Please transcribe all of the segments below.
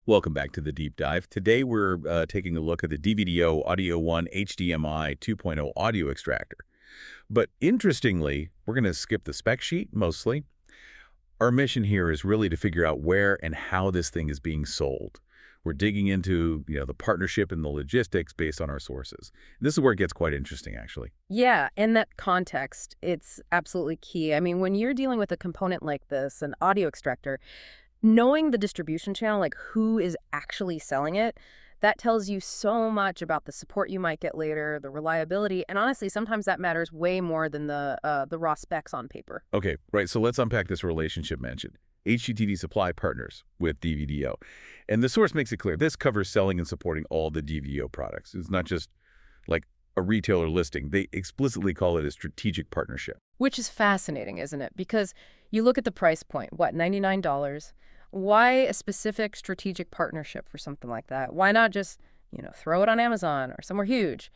Welcome back to the deep dive. Today we're taking a look at the DVDO AudioE-1 HDMI 2.0 audio extractor. But interestingly, we're going to skip the spec sheet mostly. Our mission here is really to figure out where and how this thing is being sold. We're digging into the partnership and the logistics based on our sources. This is where it gets quite interesting, actually. Yeah, in that context, it's absolutely key. I mean, when you're dealing with a component like this, an audio extractor, knowing the distribution channel, like who is actually selling it, that tells you so much about the support you might get later, the reliability, and honestly, sometimes that matters way more than the raw specs on paper. Okay, right, so let's unpack this relationship mentioned. HDTV Supply partners with DVDO. And the source makes it clear. This covers selling and supporting all the DVDO products. It's not just like a retailer listing. They explicitly call it a strategic partnership. Which is fascinating, isn't it? Because you look at the price point, what, $99? Why a specific strategic partnership for something like that? Why not just, throw it on Amazon or somewhere huge?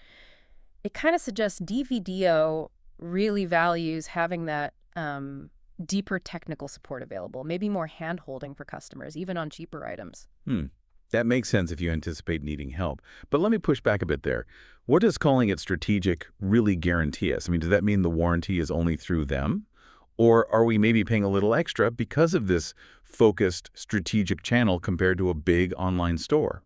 It kind of suggests DVDO really values having that deeper technical support available, maybe more hand-holding for customers, even on cheaper items. That makes sense if you anticipate needing help. But let me push back a bit there. What does calling it strategic really guarantee us? I mean, does that mean the warranty is only through them? Or are we maybe paying a little extra because of this focused strategic channel compared to a big online store?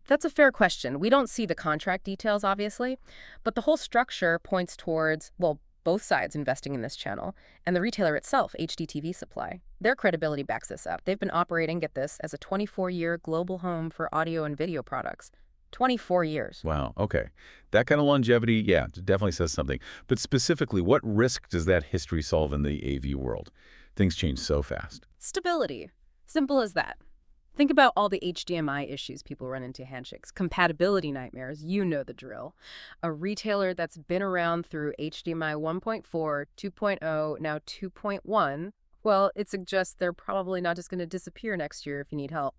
That's a fair question. We don't see the contract details, obviously, but the whole structure points towards, well, both sides investing in this channel, and the retailer itself, HDTV Supply. Their credibility backs this up. They've been operating, get this, as a 24-year global home for audio and video products. 24 years. Wow, okay. That kind of longevity, yeah, it definitely says something. But specifically, what risk does that history solve in the AV world? Things change so fast. Stability. Simple as that. Think about all the HDMI issues people run into handshakes. Compatibility nightmares, you know the drill. A retailer that's been around through HDMI 1.4, 2.0, now 2.1, well, it suggests they're probably not just going to disappear next year if you need help.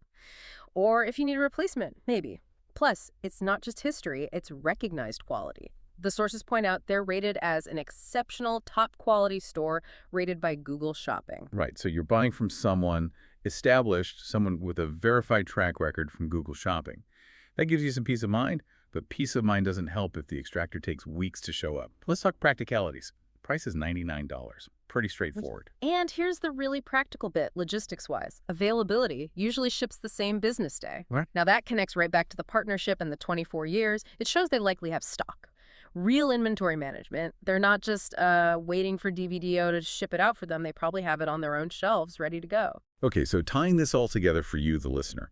Or if you need a replacement, maybe. Plus, it's not just history, it's recognized quality. The sources point out they're rated as an exceptional top-quality store rated by Google Shopping. Right, so you're buying from someone established, someone with a verified track record from Google Shopping. That gives you some peace of mind, but peace of mind doesn't help if the extractor takes weeks to show up. Let's talk practicalities. Price is $99. Pretty straightforward. And here's the really practical bit, logistics-wise. Availability usually ships the same business day. What? Now that connects right back to the partnership and the 24 years. It shows they likely have stock. Real inventory management. They're not just waiting for DVDO to ship it out for them. They probably have it on their own shelves ready to go. Okay, so tying this all together for you, the listener.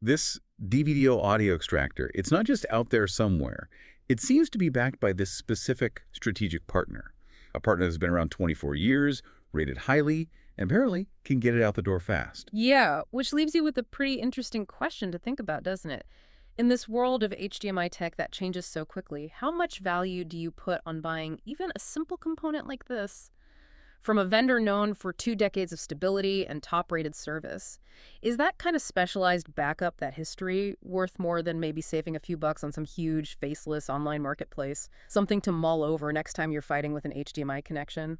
This DVDO audio extractor, it's not just out there somewhere. It seems to be backed by this specific strategic partner. A partner that's been around 24 years, rated highly, and apparently can get it out the door fast. Yeah, which leaves you with a pretty interesting question to think about, doesn't it? In this world of HDMI tech that changes so quickly, how much value do you put on buying even a simple component like this? From a vendor known for 2 decades of stability and top-rated service. Is that kind of specialized backup, that history, worth more than maybe saving a few bucks on some huge, faceless online marketplace? Something to mull over next time you're fighting with an HDMI connection?